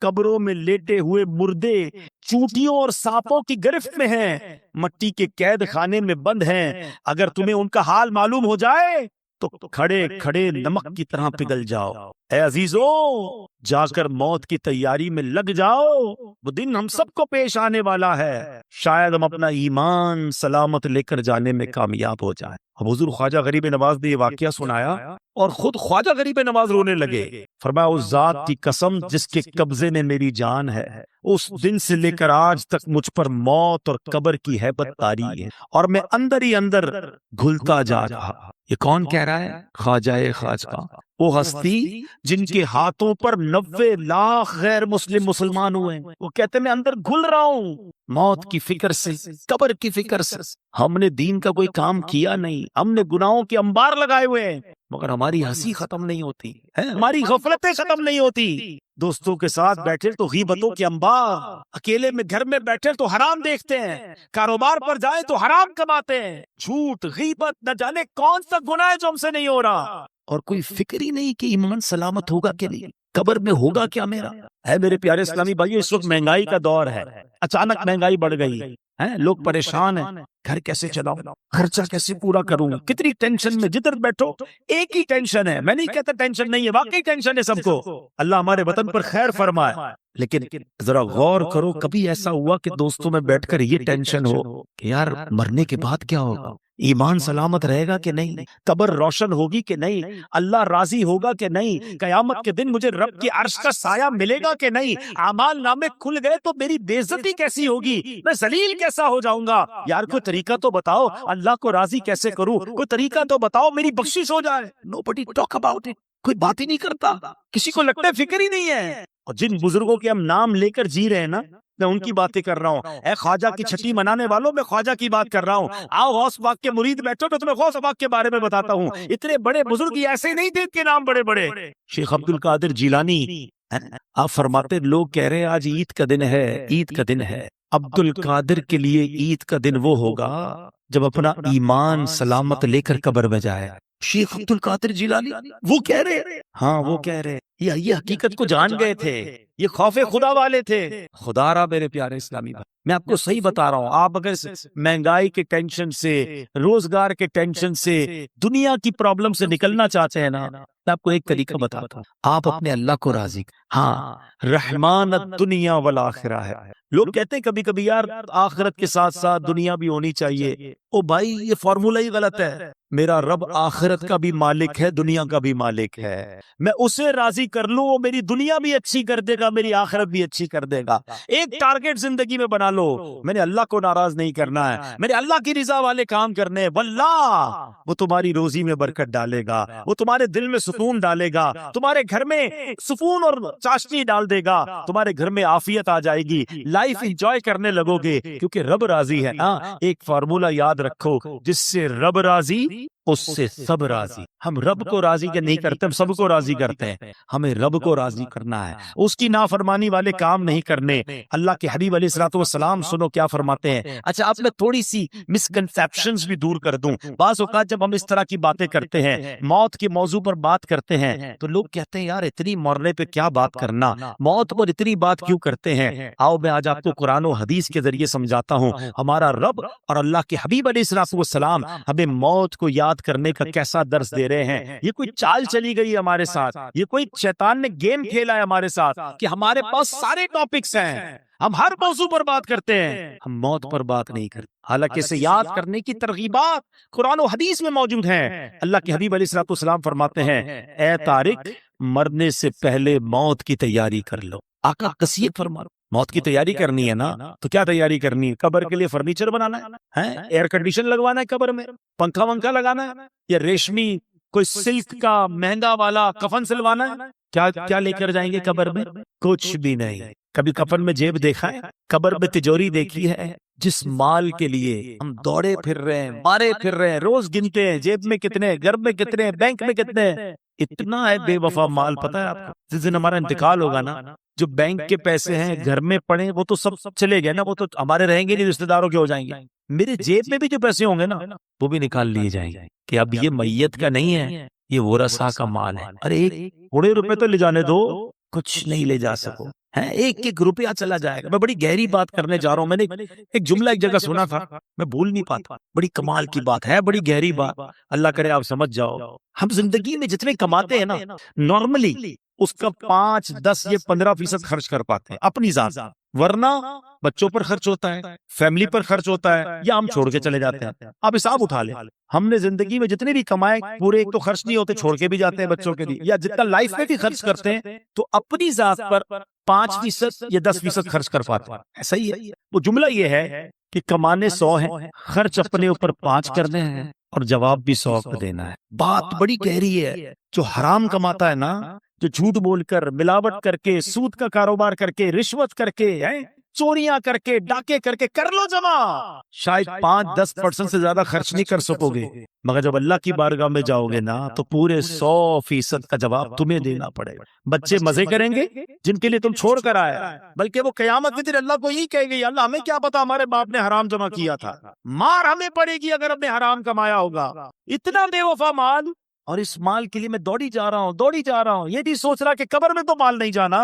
قبروں میں لیٹے ہوئے مردے چونٹیوں اور سانپوں کی گرفت میں ہیں، مٹی کے قید خانے میں بند ہیں، اگر تمہیں ان کا حال معلوم ہو جائے تو کھڑے کھڑے نمک کی طرح پگھل جاؤ۔ اے عزیزو، جا کر موت کی تیاری میں لگ جاؤ، وہ دن ہم سب کو پیش آنے والا ہے، شاید ہم اپنا ایمان سلامت لے کر جانے میں کامیاب ہو جائیں۔ اب حضور خواجہ غریب نواز نے یہ واقعہ سنایا اور خود خواجہ غریب نواز رونے لگے۔ فرمایا اس ذات کی قسم جس کے قبضے میں میری جان ہے، اس دن سے لے کر آج تک مجھ پر موت اور قبر کی ہیبت طاری ہے اور میں اندر ہی اندر گھلتا جا رہا۔ یہ کون کہہ رہا ہے؟ خواجہ خواجہ، وہ ہستی جن کے ہاتھوں پر 90 لاکھ غیر مسلم مسلمان ہوئے ہیں۔ وہ کہتے ہیں میں اندر گھل رہا ہوں موت کی فکر سے، قبر کی فکر سے۔ ہم نے دین کا کوئی کام کیا نہیں، ہم نے گناہوں کے انبار لگائے ہوئے ہیں، مگر ہماری ہنسی ختم نہیں ہوتی، ہماری غفلتیں ختم نہیں ہوتی۔ دوستوں کے ساتھ بیٹھے تو غیبتوں کے انبار، اکیلے میں گھر میں بیٹھے تو حرام دیکھتے ہیں، کاروبار پر جائیں تو حرام کماتے ہیں، جھوٹ غیبت نہ جانے کون سا گناہ ہے جو ہم سے نہیں ہو رہا، اور کوئی فکر ہی نہیں کہ ایمان سلامت ہوگا کہ نہیں، قبر میں ہوگا کیا میرا۔ ہے میرے پیارے اسلامی بھائیو، اس وقت مہنگائی کا دور ہے، اچانک مہنگائی بڑھ گئی ہے، لوگ پریشان ہیں، گھر کیسے چلاؤں، خرچہ کیسے پورا کروں، کتنی ٹینشن میں، جدھر بیٹھو ایک ہی ٹینشن ہے۔ میں نہیں کہتا ٹینشن نہیں ہے، واقعی ٹینشن ہے سب کو، اللہ ہمارے وطن پر خیر فرمائے، لیکن ذرا غور کرو، کبھی ایسا ہوا کہ دوستوں میں بیٹھ کر یہ ٹینشن ہو کہ یار مرنے کے بعد کیا ہوگا، ایمان سلامت رہے گا کہ نہیں، قبر روشن ہوگی کہ نہیں، اللہ راضی ہوگا کہ نہیں، قیامت کے دن مجھے رب کی عرش کا سایہ ملے گا کہ نہیں، اعمال نامے کھل گئے تو میری بے عزتی کیسی ہوگی، میں ذلیل کیسا ہو جاؤں گا۔ یار کوئی طریقہ تو بتاؤ، اللہ کو راضی کیسے کروں، کوئی طریقہ تو بتاؤ میری بخشش ہو جائے۔ Nobody talk about it، کوئی بات ہی نہیں کرتا، کسی کو لگتا ہے فکر ہی نہیں ہے۔ اور جن بزرگوں کے ہم نام لے کر جی رہے ہیں نا، میں ان کی باتیں کر رہا ہوں۔ اے خواجہ کی چھٹی منانے والوں، میں خواجہ کی بات کر رہا ہوں۔ آؤ غوث پاک کے مرید بیٹھو، میں تمہیں غوث پاک کے بارے میں بتاتا ہوں۔ اتنے بڑے بزرگ ایسے نہیں تھے، کے نام بڑے بڑے۔ شیخ عبد القادر جیلانی، آپ فرماتے لوگ کہہ رہے ہیں آج عید کا دن ہے، عید کا دن ہے۔ عبد القادر کے لیے عید کا دن وہ ہوگا جب اپنا ایمان سلامت لے کر قبر میں جائے۔ شیخ عبد القادر جیلانی وہ کہہ رہے، ہاں وہ کہہ رہے، یہ حقیقت کو جان گئے تھے، یہ خوف خدا والے تھے۔ خدا را میرے پیارے اسلامی بھائی، میں آپ کو صحیح بتا رہا ہوں، آپ اگر مہنگائی کے ٹینشن سے، روزگار کے ٹینشن سے، دنیا کی پرابلم سے نکلنا چاہتے ہیں نا، میں آپ کو ایک طریقہ بتاتا ہوں، آپ اپنے اللہ کو راضی، ہاں رحمان الدنیا والآخرہ ہے۔ لوگ کہتے ہیں کبھی کبھی یار آخرت کے ساتھ ساتھ دنیا بھی ہونی چاہیے، او بھائی یہ فارمولا ہی غلط ہے۔ میرا رب آخرت کا بھی مالک ہے، دنیا کا بھی مالک ہے، میں اسے راضی کر لوں، وہ میری دنیا بھی اچھی کر دے گا، میری آخرت بھی اچھی کر دے گا۔ ایک ٹارگٹ زندگی میں بنا لو، میں نے اللہ کو ناراض نہیں کرنا ہے، میرے اللہ کی رضا والے کام کرنے، واللہ وہ تمہاری روزی میں برکت ڈالے گا، وہ تمہارے دل میں سکون ڈالے گا، تمہارے گھر میں سکون اور چاشنی ڈال دے گا، تمہارے گھر میں عافیت آ جائے گی، لائف انجوائے کرنے لگو گے، کیونکہ رب راضی ہے نا۔ ایک فارمولا یاد رکھو، جس سے رب راضی اس سے سب راضی۔ ہم رب کو راضی کے نہیں کرتے، ہم سب کو راضی کرتے ہیں، ہمیں رب کو راضی کرنا ہے، اس کی نافرمانی والے کام نہیں کرنے۔ اللہ کے حبیب علیہ الصلوۃ والسلام سنو کیا فرماتے ہیں۔ اچھا اب میں تھوڑی سی مسکنسیپشنز بھی دور کر دوں۔ بعض اوقات جب ہم اس طرح کی باتیں کرتے ہیں، موت کے موضوع پر بات کرتے ہیں، تو لوگ کہتے ہیں یار اتنی مرنے پہ کیا بات کرنا، موت پر اتنی بات کیوں کرتے ہیں۔ آؤ میں آج آپ کو قرآن و حدیث کے ذریعے سمجھاتا ہوں، ہمارا رب اور اللہ کے حبیب علیہ الصلوۃ والسلام ہمیں موت کو یاد کرنے کا کیسا درس دے رہے ہیں۔ یہ کوئی چال چلی گئی ہمارے ساتھ، یہ کوئی شیطان نے گیم کھیلا ہے ہمارے ساتھ کہ ہمارے پاس سارے ٹاپکس ہیں، ہم ہر موضوع پر بات کرتے ہیں، ہم موت پر بات نہیں کرتے۔ حالانکہ اسے یاد کرنے کی ترغیبات قرآن و حدیث میں موجود ہیں۔ اللہ کے حبیب علیہ الصلوۃ والسلام فرماتے ہیں، اے طارق مرنے سے پہلے موت کی تیاری کر لو۔ آقا قصیت فرما، موت کی تیاری کرنی ہے نا، تو کیا تیاری کرنی ہے؟ قبر کے لیے فرنیچر بنانا ہے، ایئر کنڈیشن لگوانا ہے قبر میں، پنکھا ونکھا لگانا ہے، یا ریشمی کوئی سلک کا مہنگا والا کفن سلوانا ہے؟ کیا لے کر جائیں گے قبر میں؟ کچھ بھی نہیں۔ کبھی کفن میں جیب دیکھا ہے؟ قبر میں تجوری دیکھی ہے؟ جس مال کے لیے ہم دوڑے پھر رہے ہیں، مارے پھر رہے ہیں، روز گنتے ہیں جیب میں کتنے، گھر میں کتنے، بینک میں کتنے، اتنا ہے بے وفا مال۔ پتہ ہے آپ کو جس دن ہمارا انتقال ہوگا نا، جو بینک کے پیسے ہیں گھر میں پڑے وہ تو سب چلے گئے نا، وہ تو ہمارے رہیں گے نہیں، رشتہ داروں کے ہو جائیں گے۔ میرے جیب میں بھی جو پیسے ہوں گے نا وہ بھی نکال لیے جائیں گے کہ اب یہ میت کا نہیں ہے، یہ ورثہ کا مال ہے۔ ارے ایک تھوڑے روپے تو لے جانے دو، کچھ نہیں لے جا سکو، ایک ایک روپیہ چلا جائے گا۔ میں بڑی گہری بات کرنے جا رہا ہوں، میں نے ایک جملہ ایک جگہ سنا تھا، میں بھول نہیں پاتا، بڑی کمال کی بات ہے، بڑی گہری بات، اللہ کرے آپ سمجھ جاؤ۔ ہم زندگی میں جتنے کماتے ہیں نا، نارملی اس کا 5، 10 یا 15% خرچ کر پاتے ہیں اپنی ذات، ورنہ بچوں پر خرچ ہوتا ہے، فیملی پر خرچ ہوتا ہے، یا ہم چھوڑ کے چلے جاتے ہیں۔ آپ حساب اٹھا لیں، ہم نے زندگی میں جتنے بھی کمائے پورے ایک تو خرچ نہیں ہوتے، چھوڑ کے بھی جاتے ہیں بچوں کے لیے، یا جتنا لائف میں بھی خرچ کرتے ہیں تو اپنی ذات پر 5% یا 10% خرچ کر پاتے ہیں۔ ایسا ہی ہے، وہ جملہ یہ ہے کہ کمانے 100 ہیں، خرچ اپنے اوپر 5 کرنے ہیں اور جواب بھی 100 کا دینا ہے۔ بات بڑی گہری ہے۔ جو حرام کماتا ہے نا، جو جھوٹ بول کر، ملاوٹ کر کے، سود کا کاروبار کر کے، رشوت کر کے، چوریاں کر کے، ڈاکے کر کے، کر لو جمع، شاید 5-10% سے زیادہ خرچ نہیں کر سکو گے، مگر جب اللہ کی بارگاہ میں جاؤ گے نا تو پورے 100% کا جواب تمہیں دینا پڑے گا۔ بچے مزے کریں گے جن کے لیے تم چھوڑ کر آئے، بلکہ وہ قیامت کے دن اللہ کو یہی کہے گی، اللہ ہمیں کیا پتا ہمارے باپ نے حرام جمع کیا تھا، مار ہمیں پڑے گی اگر ہم نے حرام کمایا ہوگا۔ اتنا بے وفا مال، اور اس مال کے لیے میں دوڑی جا رہا ہوں، یہ نہیں سوچ رہا کہ قبر میں تو مال نہیں جانا۔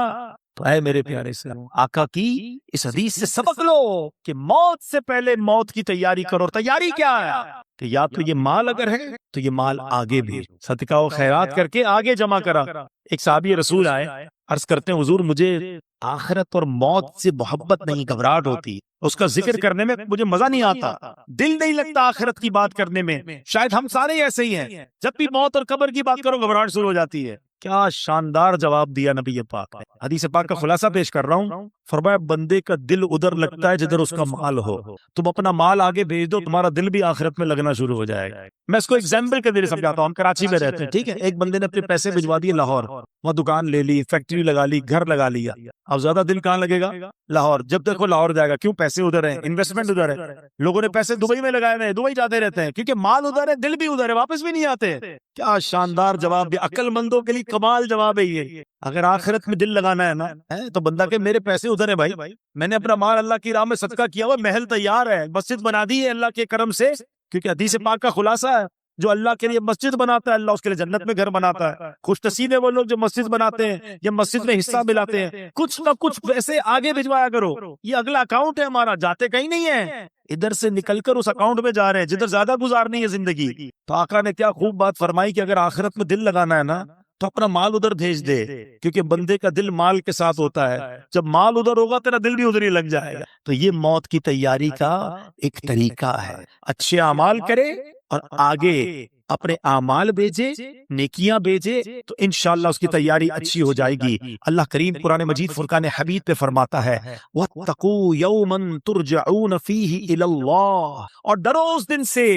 تو اے میرے پیارے اسلام، آقا کی اس حدیث سے سبق لو کہ موت سے پہلے موت کی تیاری کرو۔ تیاری کیا ہے کہ یا تو یہ مال اگر ہے تو یہ مال آگے بھی صدقہ و خیرات کر کے آگے جمع کرا۔ ایک صحابی رسول آئے، عرض کرتے ہیں حضور مجھے آخرت اور موت سے محبت نہیں، گھبراہٹ ہوتی، اس کا ذکر کرنے میں مجھے مزہ نہیں آتا، دل نہیں لگتا آخرت کی بات کرنے میں۔ شاید ہم سارے ایسے ہی ہیں، جب بھی موت اور قبر کی بات کرو گھبراہٹ شروع ہو جاتی ہے۔ کیا شاندار جواب دیا نبی پاک نے۔ حدیث پاک کا خلاصہ پیش کر رہا ہوں، فرمایا بندے کا دل ادھر لگتا ہے جدھر اس کا مال ہو، تم اپنا مال آگے بھیج دو، تمہارا دل بھی آخرت میں لگنا شروع ہو جائے گا۔ میں اس کو ایگزامپل کے ذریعے سمجھاتا ہوں۔ ہم کراچی میں رہتے ہیں، ٹھیک ہے، ایک بندے نے اپنے پیسے بھجوا دیے لاہور، وہاں دکان لے لی، فیکٹری لگا لی، گھر لگا لیا۔ اب زیادہ دل کہاں لگے گا؟ لاہور۔ جب دیکھو لاہور جائے گا، کیوں؟ پیسے ادھر ہیں، انویسٹمنٹ ادھر ہے، لوگوں نے پیسے دبئی میں لگائے ہوئے ہیں، دبئی جاتے رہتے ہیں کیونکہ مال ادھر ہے، دل بھی ادھر ہے، واپس بھی نہیں آتے۔ کیا شاندار جواب دیا، عقل مندوں کے لیے کمال جواب ہے یہ۔ اگر آخرت میں دل لگانا ہے نا تو بندہ کہ میرے پیسے ادھر ہیں بھائی، میں نے اپنا مال اللہ کی راہ میں صدقہ کیا ہوا، محل تیار ہے، مسجد بنا دی ہے اللہ کے کرم سے، کیونکہ حدیث پاک کا خلاصہ ہے جو اللہ کے لیے مسجد بناتا ہے اللہ اس کے لیے جنت میں گھر بناتا ہے۔ خوش نصیب ہے وہ لوگ جو مسجد بناتے ہیں یا مسجد میں حصہ ملاتے ہیں۔ کچھ نہ کچھ پیسے آگے بھجوایا کرو، یہ اگلا اکاؤنٹ ہے ہمارا، جاتے کہیں نہیں ہے، ادھر سے نکل کر اس اکاؤنٹ میں جا رہے ہیں جدھر زیادہ گزارنی ہے زندگی۔ تو آقا نے کیا خوب بات فرمائی کہ اگر آخرت میں دل لگانا ہے نا تو اپنا مال ادھر بھیج دے، کیونکہ بندے کا دل مال کے ساتھ ہوتا ہے، جب مال ادھر ہوگا تیرا دل بھی ادھر ہی لگ جائے گا۔ تو یہ موت کی تیاری کا ایک طریقہ ہے، اچھے اعمال کرے اور آگے اپنے اعمال بھیجے، نیکیاں بھیجے، تو انشاءاللہ اس کی تیاری اچھی ہو جائے گی۔ اللہ کریم قرآن مجید فرقان حمید پہ فرماتا ہے وَاتَّقُوا يَوْمًا تُرْجَعُونَ فِيهِ إِلَى اللَّهِ، اور ڈرو اس دن سے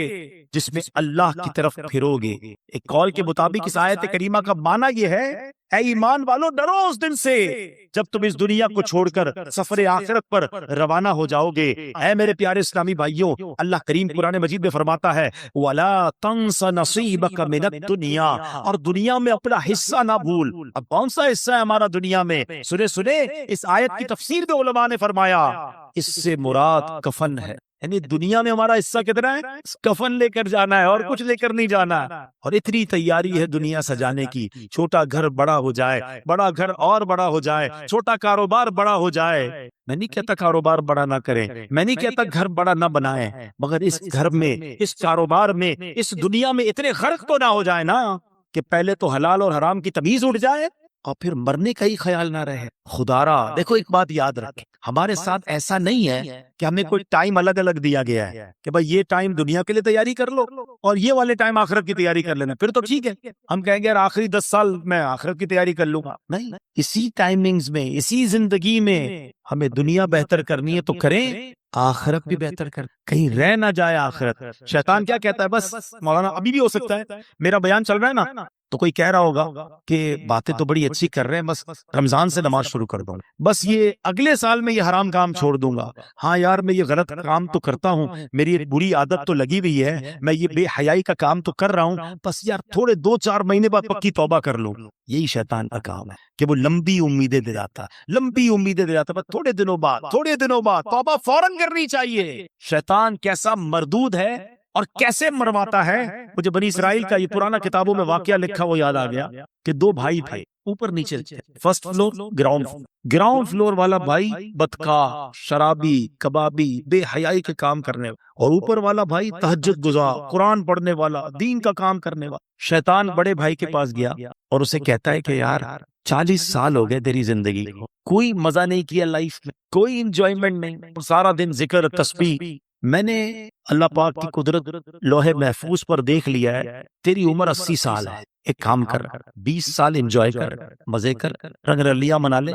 جس میں اللہ کی طرف پھرو گے۔ ایک قول کے مطابق اس آیت کریمہ کا معنی یہ ہے، اے ایمان والو ڈرو اس دن سے جب تم اس دنیا کو چھوڑ کر سفر آخرت پر روانہ ہو جاؤ گے۔ اے میرے پیارے اسلامی بھائیوں، اللہ کریم قرآن مجید میں فرماتا ہے وَلَا تَنْسَ نَصِيبَكَ مِنَ الدُّنْيَا، اور دنیا میں اپنا حصہ نہ بھول۔ اب کون سا حصہ ہے ہمارا دنیا میں؟ سنے اس آیت کی تفسیر میں علماء نے فرمایا اس سے مراد کفن ہے، یعنی دنیا میں ہمارا حصہ کتنا ہے؟ کفن لے کر جانا ہے اور کچھ لے کر نہیں جانا۔ اور اتنی تیاری ہے دنیا سجانے کی، چھوٹا گھر بڑا ہو جائے، بڑا گھر اور بڑا ہو جائے، چھوٹا کاروبار بڑا ہو جائے۔ میں نہیں کہتا کاروبار بڑا نہ کریں، میں نہیں کہتا گھر بڑا نہ بنائیں، مگر اس گھر میں، اس کاروبار میں، اس دنیا میں اتنے غرق تو نہ ہو جائے نا کہ پہلے تو حلال اور حرام کی تمیز اٹھ جائے اور پھر مرنے کا ہی خیال نہ رہے۔ خدا را دیکھو ایک بات یاد رکھیں، ہمارے ساتھ ایسا نہیں ہے کہ ہمیں کوئی ٹائم الگ الگ دیا گیا ہے کہ بھائی یہ ٹائم دنیا کے لیے تیاری کر لو اور یہ والے ٹائم آخرت کی تیاری کر لینا، پھر تو ٹھیک ہے، ہم کہیں گے یار آخری 10 سال میں آخرت کی تیاری کر لوں گا۔ نہیں، اسی ٹائمنگز میں، اسی زندگی میں ہمیں دنیا بہتر کرنی ہے تو کریں، آخرت بھی بہتر کر، کہیں رہ نہ جائے آخرت۔ شیطان کیا کہتا ہے؟ بس مولانا ابھی بھی ہو سکتا ہے میرا بیان چل رہا ہے نا تو کوئی کہہ رہا ہوگا کہ باتیں تو بڑی اچھی کر رہے ہیں، بس رمضان سے نماز شروع کر دوں، بس یہ اگلے سال میں یہ حرام کام چھوڑ دوں گا، ہاں یار میں یہ غلط کام تو کرتا ہوں، میری ایک بری عادت تو لگی ہوئی ہے، میں یہ بے حیائی کا کام تو کر رہا ہوں، بس یار تھوڑے 2-4 مہینے بعد پکی توبہ کر لوں۔ یہی شیطان کا کام ہے کہ وہ لمبی امیدیں دلاتا، بس تھوڑے دنوں بعد توبہ فوراً کرنی چاہیے۔ شیطان کیسا مردود ہے اور کیسے مرواتا ہے. مجھے بنی اسرائیل کا یہ پرانا کتابوں میں واقعہ لکھا وہ یاد آ گیا کہ دو بھائی تھے اوپر نیچے، فرسٹ فلور گراؤنڈ فلور والا بھائی بدکار، شرابی، کبابی، بے حیائی کے کام کرنے والا، اور اوپر والا بھائی تہجد گزار، قرآن پڑھنے والا، دین کا کام کرنے والا. شیطان بڑے بھائی کے پاس گیا اور اسے کہتا ہے کہ یار 40 سال ہو گئے تیری زندگی کو، کوئی مزہ نہیں کیا لائف میں، کوئی انجوائمنٹ نہیں، سارا دن ذکر تسبیح. میں نے اللہ پاک کی قدرت لوہے محفوظ پر دیکھ لیا ہے، تیری عمر 80 سال ہے، ایک کام کر 20 سال انجوائے کر، مزے کر، رنگ رلیاں منا لے،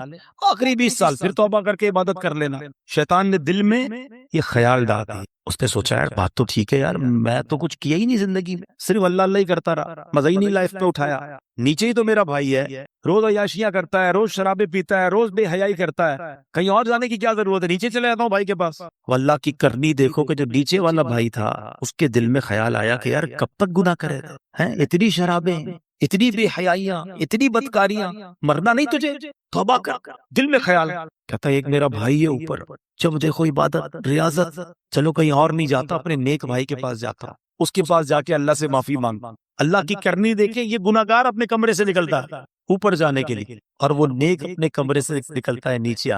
آخری 20 سال پھر توبہ کر کے عبادت کر لینا. شیطان نے دل میں یہ خیال ڈال دیا. اس نے سوچا یار بات تو ٹھیک ہے یار، میں تو کچھ کیا ہی نہیں زندگی میں، صرف اللہ اللہ ہی کرتا رہا، مزہ ہی نہیں لائف میں اٹھایا. نیچے ہی تو میرا بھائی ہے، روز عیاشیاں کرتا ہے، روز شرابیں پیتا ہے، روز بے حیائی کرتا ہے، کہیں اور جانے کی کیا ضرورت ہے، نیچے چلے جاتا ہوں بھائی کے پاس. واللہ کی کرنی دیکھو کہ جو نیچے والا بھائی تھا اس کے دل میں خیال آیا کہ یار کب تک گناہ کرے گا، ہیں اتنی شرابیں، اتنی بے حیائیاں، اتنی بدکاریاں، مرنا نہیں تجھے، توبہ کر. دل میں خیال کہتا ہے ایک میرا بھائی ہے اوپر، جب دیکھو عبادت ریاضت، چلو کہیں اور نہیں جاتا، اپنے نیک بھائی کے پاس جاتا، اس کے پاس جا کے اللہ سے معافی مانگتا. اللہ کی کرنی دیکھیں، یہ گناہگار اپنے کمرے سے نکلتا ہے اوپر جانے کے لیے، اور وہ نیک اپنے کمرے سے نکلتا ہے نیچے.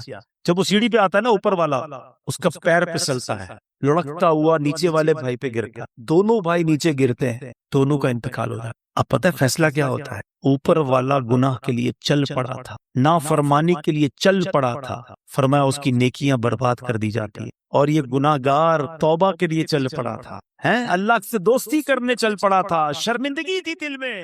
جب وہ سیڑھی پہ آتا ہے نا اوپر والا، اس کا پیر پھسلتا ہے، لڑکتا ہوا نیچے والے بھائی پہ گرتا، دونوں بھائی نیچے گرتے ہیں، دونوں کا انتقال ہوتا ہے. اب پتہ ہے فیصلہ کیا ہوتا ہے؟ اوپر والا گناہ کے لیے چل پڑا تھا، نافرمانی کے لیے چل پڑا تھا، فرمایا اس کی نیکیاں برباد کر دی جاتی ہیں، اور یہ گناہگار توبہ کے لیے چل پڑا تھا، ہیں اللہ سے دوستی کرنے چل پڑا تھا، شرمندگی تھی دل میں.